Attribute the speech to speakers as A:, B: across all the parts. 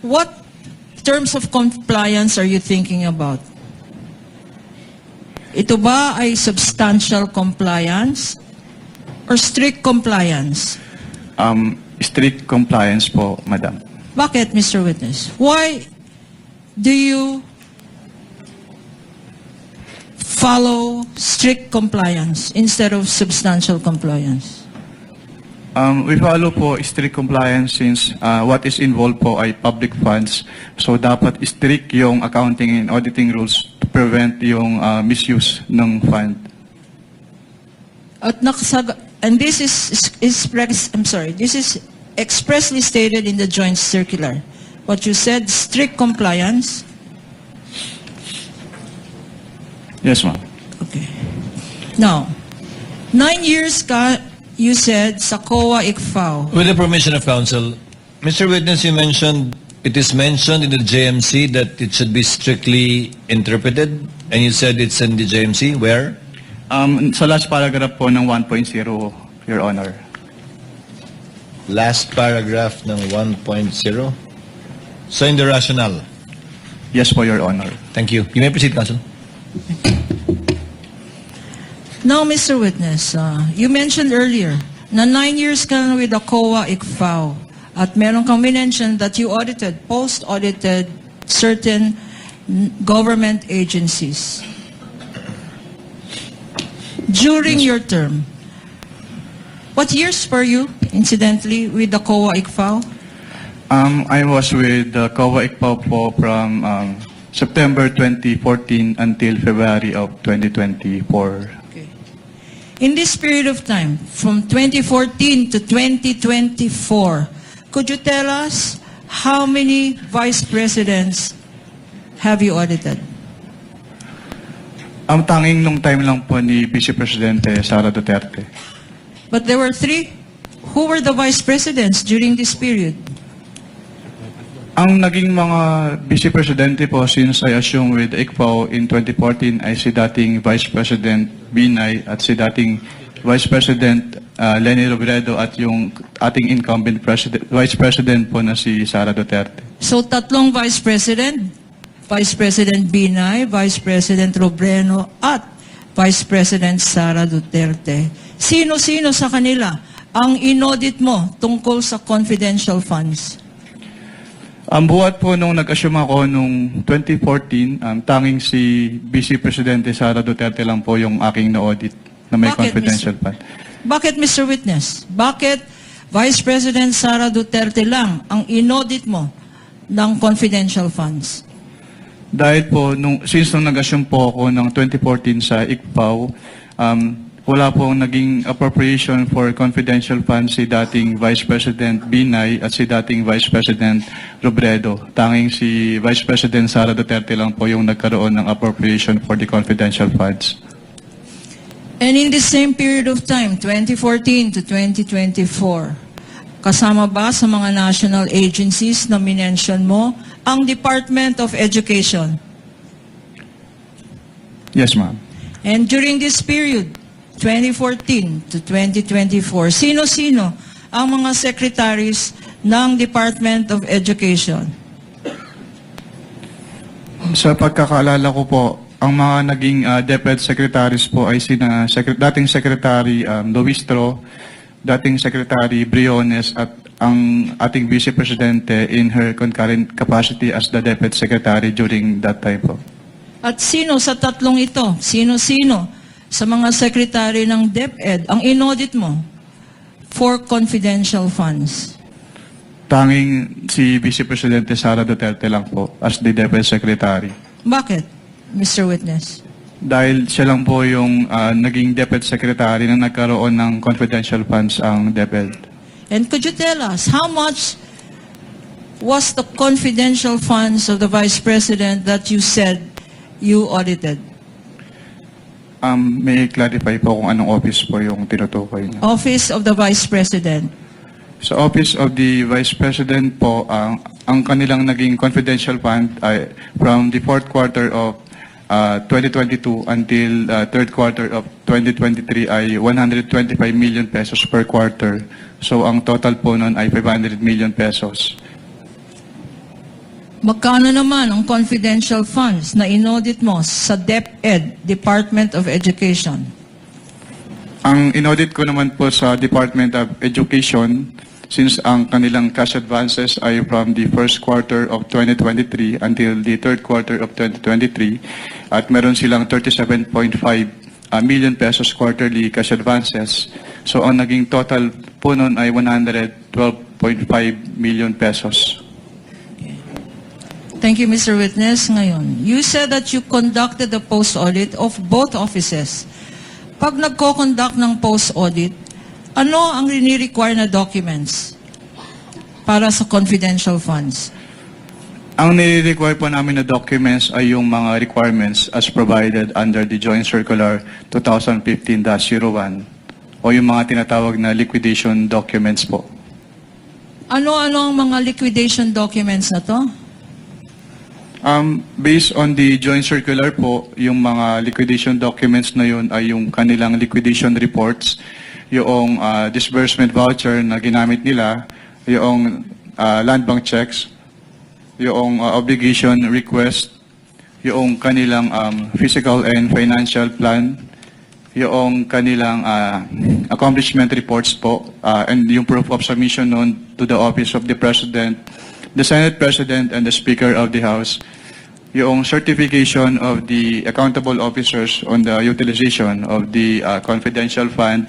A: what terms of compliance are you thinking about? Ito ba ay substantial compliance or strict compliance?
B: Strict compliance po, Madam.
A: Bakit, Mr. Witness? Why do you follow strict compliance instead of substantial compliance?
B: We follow po strict compliance since what is involved po ay public funds. So dapat strict yung accounting and auditing rules to prevent yung misuse ng fund.
A: At and this is expressly stated in the joint circular. What you said, strict compliance.
B: Yes, ma'am.
A: Okay. Now, 9 years ka, you said, sa COA ICFAO.
C: With the permission of counsel, Mr. Witness, you mentioned, it is mentioned in the JMC that it should be strictly interpreted, and you said it's in the JMC. Where?
B: Sa last paragraph po ng 1.0, Your Honor.
C: Last paragraph ng 1.0. So in the rationale.
B: Yes po, Your Honor.
C: Thank you. You may proceed, counsel.
A: Now, Mr. Witness, you mentioned earlier na 9 years ka na with the COA ICFAO at meron kang mentioned that you post-audited certain government agencies. During your term, what years were you, incidentally, with the COA ICFAO?
B: I was with the COA ICFAO po from September 2014 until February of 2024.
A: In this period of time, from 2014 to 2024, could you tell us how many vice presidents have you audited?
B: Ang tanging nung time lang po ni Vice Presidente Sara Duterte.
A: But there were 3. Who were the vice presidents during this period?
B: Ang naging mga Vice Presidente po since I assumed with ICFAO in 2014 ay si dating Vice President Binay at si dating Vice President Leni Robredo at yung ating incumbent Vice President po na si Sara Duterte.
A: So 3 vice president, Vice President Binay, Vice President Robredo at Vice President Sara Duterte. Sino-sino sa kanila ang inaudit mo tungkol sa confidential funds?
B: Ang buhat po nung nag-assume ako nung 2014, tanging si Vice Presidente Sara Duterte lang po yung aking na-audit na may confidential fund.
A: Bakit, Mr. Witness? Bakit Vice President Sara Duterte lang ang inaudit mo ng confidential funds?
B: Dahil po, since nung nag-assume po ako ng 2014 sa ICFAO, wala pong naging appropriation for confidential funds si dating Vice President Binay at si dating Vice President Robredo. Tanging si Vice President Sara Duterte lang po yung nagkaroon ng appropriation for the confidential funds.
A: And in the same period of time, 2014 to 2024, kasama ba sa mga national agencies na minention mo ang Department of Education?
B: Yes, ma'am.
A: And during this period, 2014 to 2024, sino-sino ang mga secretaries ng Department of Education?
B: Sa pagkakaalala ko po, ang mga naging DepEd secretaries po ay dating Secretary Luistro, dating Secretary Briones at ang ating Vice Presidente in her concurrent capacity as the DepEd Secretary during that time po.
A: At sino sa 3 ito? Sino-sino sa mga secretary ng DepEd ang inaudit mo for confidential funds?
B: Tanging si Vice Presidente Sara Duterte lang po as the DepEd Secretary.
A: Bakit, Mr. Witness?
B: Dahil siya lang po yung naging DepEd Secretary na nagkaroon ng confidential funds ang DepEd.
A: And could you tell us how much was the confidential funds of the Vice President that you said you audited?
B: May clarify po kung anong office po yung tinutukoy niya.
A: Office of the Vice President.
B: Sa Office of the Vice President po, ang kanilang naging confidential fund ay from the 4th quarter of 2022 until 3rd quarter of 2023 ay 125 million pesos per quarter. So ang total po nun ay 500 million pesos.
A: Magkano naman ang confidential funds na inaudit mo sa DepEd, Department of Education?
B: Ang inaudit ko naman po sa Department of Education, since ang kanilang cash advances ay from the first quarter of 2023 until the third quarter of 2023, at meron silang 37.5 million pesos quarterly cash advances. So ang naging total po nun ay 112.5 million pesos.
A: Thank you, Mr. Witness. Ngayon, you said that you conducted the post-audit of both offices. Pag nagko-conduct ng post-audit, ano ang rini-require na documents para sa confidential funds?
B: Ang nire-require po namin na documents ay yung mga requirements as provided under the Joint Circular 2015-01 o yung mga tinatawag na liquidation documents po.
A: Ano-ano ang mga liquidation documents na to?
B: Based on the Joint Circular po, yung mga liquidation documents na yun ay yung kanilang liquidation reports, yung disbursement voucher na ginamit nila, yung land bank checks, yung obligation request, yung kanilang physical and financial plan, yung kanilang accomplishment reports po, and yung proof of submission known to the Office of the President, the Senate President, and the Speaker of the House, yung certification of the accountable officers on the utilization of the confidential fund,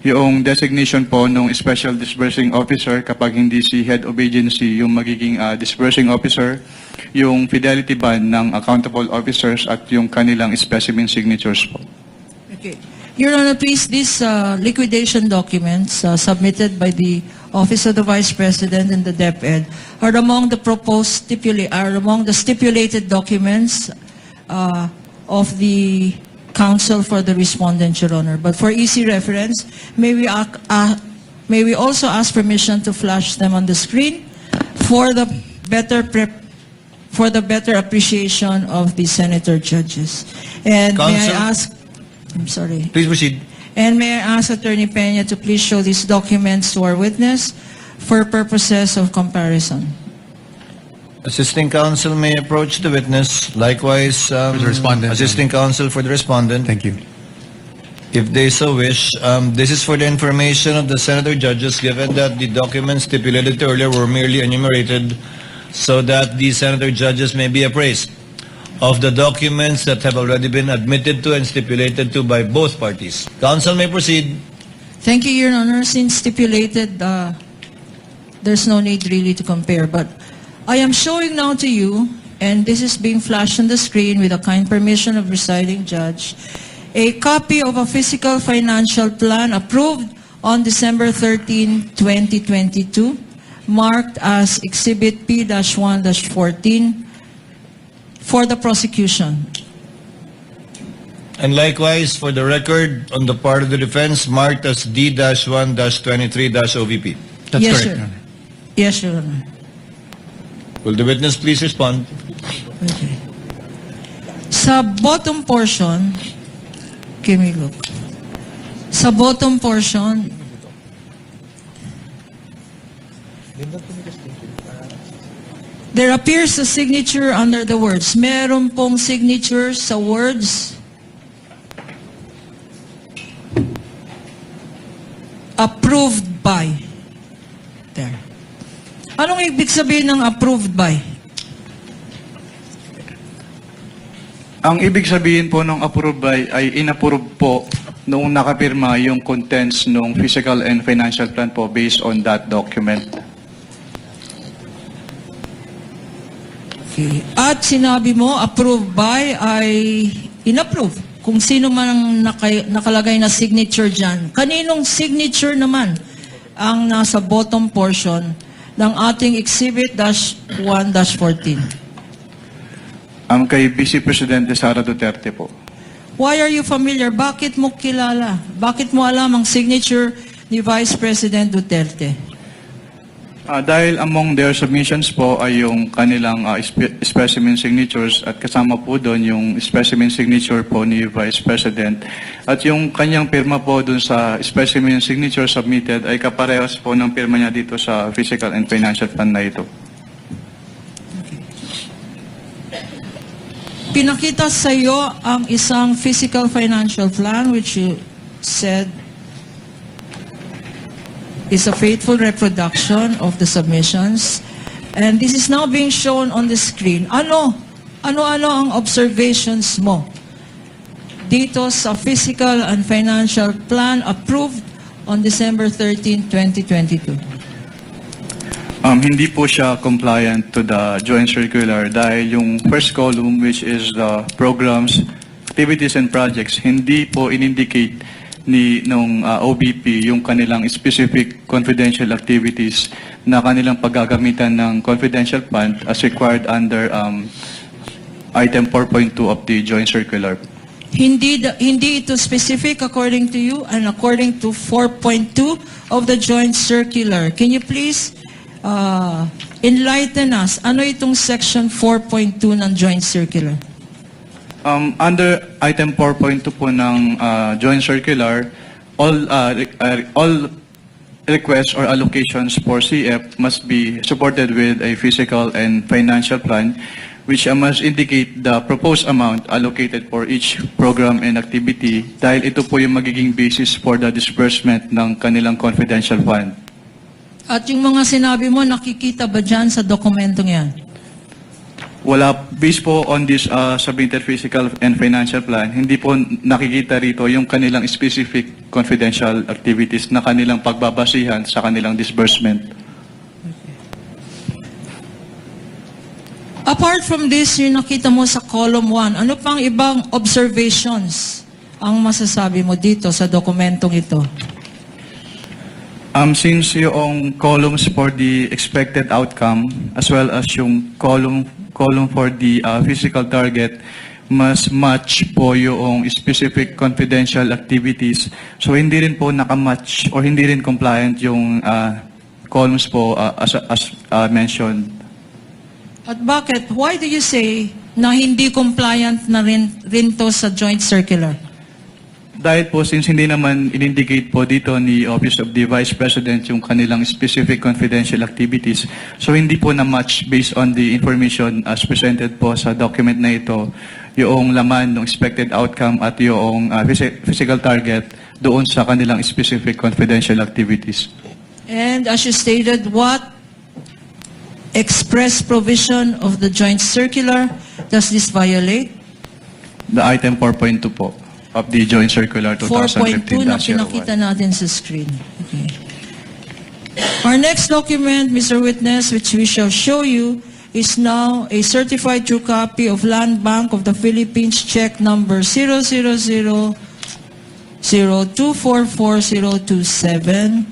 B: yung designation po ng special disbursing officer kapag hindi si head of agency yung magiging disbursing officer, yung fidelity bond ng accountable officers at yung kanilang specimen signatures po.
A: Okay. Your Honor, please, these liquidation documents submitted by the Office of the Vice President and the DepEd are among the stipulated documents of the counsel for the respondent, Your Honor. But for easy reference, may we also ask permission to flash them on the screen for the better appreciation of the senator judges. And may I
C: Counsel?
A: ask, I'm sorry.
C: Please proceed.
A: And may I ask Attorney Peña to please show these documents to our witness for purposes of comparison.
C: Assisting counsel may approach the witness. Likewise,
D: the respondent.
C: assisting counsel for the respondent.
D: Thank you.
C: If they so wish, this is for the information of the senator judges, given that the documents stipulated earlier were merely enumerated so that the senator judges may be appraised of the documents that have already been admitted to and stipulated to by both parties. Counsel may proceed.
A: Thank you, Your Honor. Since stipulated, there's no need really to compare. But I am showing now to you, and this is being flashed on the screen with the kind permission of presiding judge, a copy of a fiscal financial plan approved on December 13, 2022, marked as Exhibit P-1-14 for the prosecution.
C: And likewise, for the record, on the part of the defense, marked as D-1-23-OVP.
D: That's
A: Yes,
D: correct,
A: sir.
D: Your Honor.
A: Yes, Your Honor.
C: Will the witness please respond?
A: Okay. Sa bottom portion, give me a look. Sa bottom portion, there appears a signature under the words. Meron pong signature sa words. Approved by. There. Anong ibig sabihin ng approved by?
B: Ang ibig sabihin po ng approve by ay inapprove po noong nakapirma yung contents ng physical and financial plan po based on that document.
A: Okay. At sinabi mo, approved by ay inapprove. Kung sino man ang nakalagay na signature dyan. Kaninong signature naman ang nasa bottom portion ng ating Exhibit -1-14?
B: Kay Vice Presidente Sara Duterte po.
A: Why are you familiar? Bakit mo kilala? Bakit mo alam ang signature ni Vice President Duterte?
B: Dahil among their submissions po ay yung kanilang specimen signatures at kasama po doon yung specimen signature po ni Vice President. At yung kanyang pirma po doon sa specimen signature submitted ay kaparehas po ng pirma niya dito sa physical and financial plan na ito.
A: Pinakita sa iyo ang isang physical financial plan which you said is a faithful reproduction of the submissions. And this is now being shown on the screen. Ano ang observations mo dito sa physical and financial plan approved on December 13, 2022?
B: Hindi po siya compliant to the joint circular dahil yung first column, which is the programs, activities and projects, hindi po in-indicate nung OBP yung kanilang specific confidential activities na kanilang paggagamitan ng confidential fund as required under item 4.2 of the joint circular.
A: Hindi ito specific according to you and according to 4.2 of the joint circular. Can you please enlighten us? Ano itong section 4.2 ng joint circular?
B: Under item 4.2 po ng joint circular, all requests or allocations for CF must be supported with a physical and financial plan which must indicate the proposed amount allocated for each program and activity dahil ito po yung magiging basis for the disbursement ng kanilang confidential fund.
A: At yung mga sinabi mo, nakikita ba dyan sa dokumentong yan?
B: Wala, based po on this submitted physical and financial plan, hindi po nakikita rito yung kanilang specific confidential activities na kanilang pagbabasihan sa kanilang disbursement.
A: Apart from this, yung nakita mo sa column 1, ano pang ibang observations ang masasabi mo dito sa dokumentong ito?
B: Since yung columns for the expected outcome as well as yung column for the physical target mas match po yung specific confidential activities. So hindi rin po nakamatch or hindi rin compliant yung columns po as mentioned.
A: At bakit? Why do you say na hindi compliant na rin to sa joint circular?
B: Dahil po since hindi naman in-indicate po dito ni Office of the Vice President yung kanilang specific confidential activities, so hindi po na-match based on the information as presented po sa document na ito, yung laman ng expected outcome at yung physical target doon sa kanilang specific confidential activities.
A: And as you stated, what express provision of the joint circular does this violate?
B: The item 4.2 po of the joint circular
A: 4.2 na
B: 2015-01.
A: pinakita natin sa screen. Okay. Our next document, Mr. Witness, which we shall show you, is now a certified true copy of Land Bank of the Philippines check number 00002444027,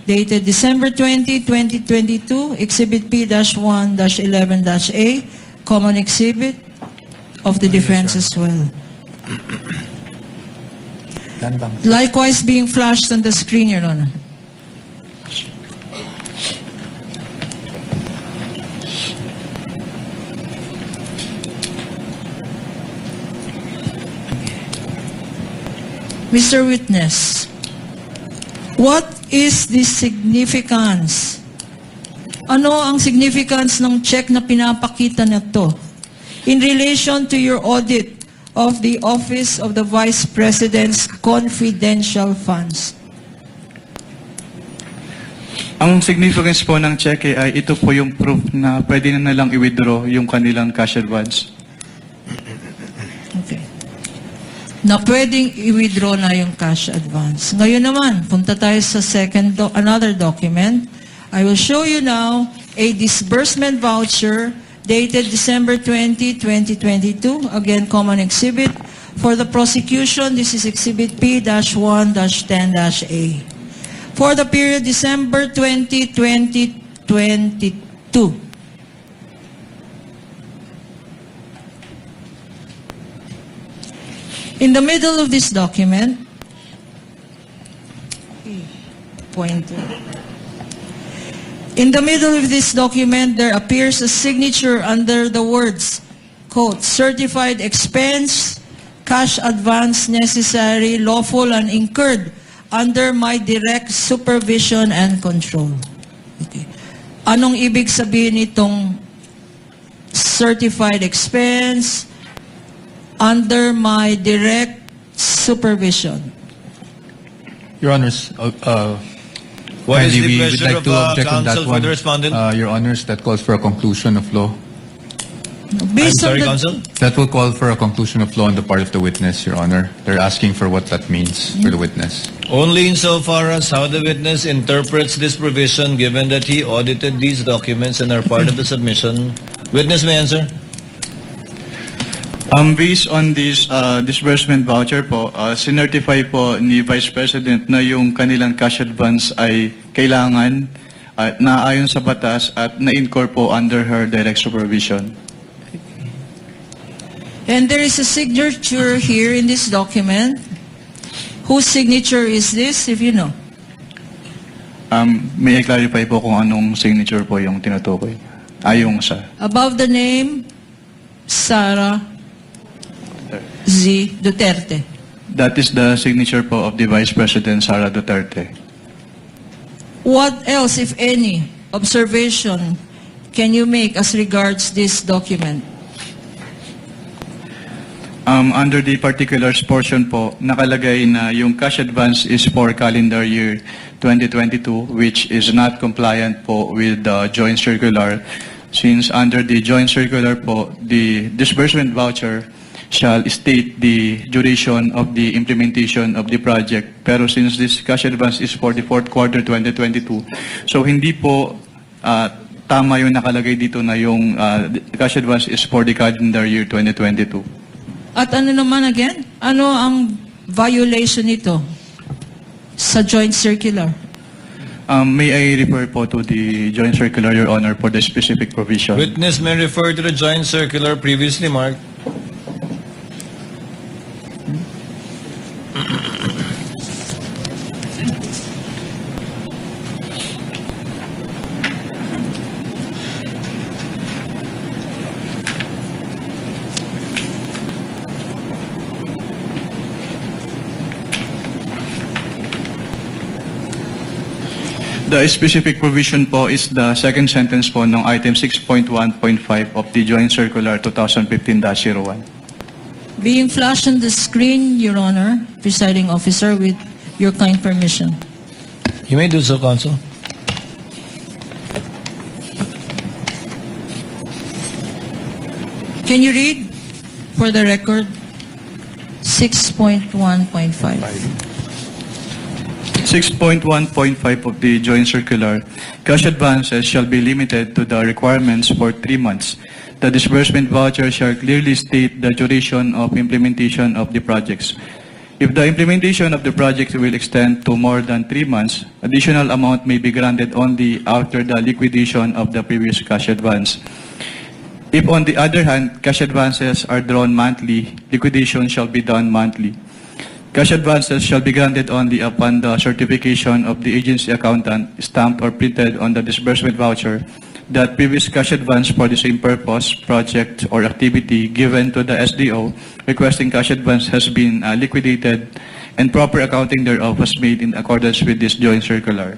A: dated December 20, 2022, Exhibit P-1-11-A, common exhibit of the defense as well. Likewise being flashed on the screen, Your Honor. Mr. Witness, what is the significance? Ano ang significance ng check na pinapakita na to in relation to your audit of the Office of the Vice President's confidential funds?
B: Ang significance po ng check ay ito po yung proof na pwede na nilang i-withdraw yung kanilang cash advance.
A: Okay. Na pwedeng i-withdraw na yung cash advance. Ngayon naman, punta tayo sa another document. I will show you now a disbursement voucher dated December 20, 2022. Again, common exhibit. For the prosecution, this is Exhibit P-1-10-A. For the period December 20, 2022. In the middle of this document, in the middle of this document, there appears a signature under the words, quote, certified expense, cash advance necessary, lawful and incurred under my direct supervision and control. Okay. Anong ibig sabihin nitong certified expense, under my direct supervision.
D: Your Honors,
C: What is
D: kindly,
C: the
D: we would
C: pleasure
D: like
C: of
D: to object on that
C: counsel for
D: one.
C: the respondent?
D: Your Honors, that calls for a conclusion of law.
C: I'm
A: Based on
C: sorry,
A: the,
C: counsel?
D: That will call for a conclusion of law on the part of the witness, Your Honor. They're asking for what that means for the witness.
C: Only insofar as how the witness interprets this provision, given that he audited these documents and are part of the submission. Witness may answer.
B: Based on this disbursement voucher po, sinertify po ni Vice President na yung kanilang cash advance ay kailangan at naayon sa batas at na-incur po under her direct supervision.
A: and there is a signature here in this document. Whose signature is this, if you know?
B: May i-clarify po kung anong signature po yung tinutukoy. Yung sa
A: Above the name, Sara Z. Duterte.
B: that is the signature po of the Vice President Sara Duterte.
A: What else, if any, observation can you make as regards this document?
B: Under the particulars portion po, nakalagay na yung cash advance is for calendar year 2022, which is not compliant po with the joint circular. Since under the joint circular po, the disbursement voucher shall state the duration of the implementation of the project. Pero since this cash advance is for the fourth quarter 2022, so hindi po tama yung nakalagay dito na yung cash advance is for the calendar year 2022.
A: At ano naman again? Ano ang violation nito sa joint circular?
B: May I refer po to the joint circular, Your Honor, for the specific provision.
C: Witness may refer to the joint circular previously marked.
B: The specific provision po is the second sentence po ng item 6.1.5 of the joint circular 2015-01.
A: Being flashed on the screen, Your Honor, presiding officer, with your kind permission.
C: You may do so, counsel.
A: Can you read for the record 6.1.5?
B: 6.1.5 of the joint circular, cash advances shall be limited to the requirements for 3 months. The disbursement voucher shall clearly state the duration of implementation of the projects. If the implementation of the project will extend to more than 3 months, additional amount may be granted only after the liquidation of the previous cash advance. If on the other hand, cash advances are drawn monthly, liquidation shall be done monthly. Cash advances shall be granted only upon the certification of the agency accountant stamped or printed on the disbursement voucher that previous cash advance for the same purpose, project, or activity given to the SDO requesting cash advance has been liquidated and proper accounting thereof was made in accordance with this joint circular.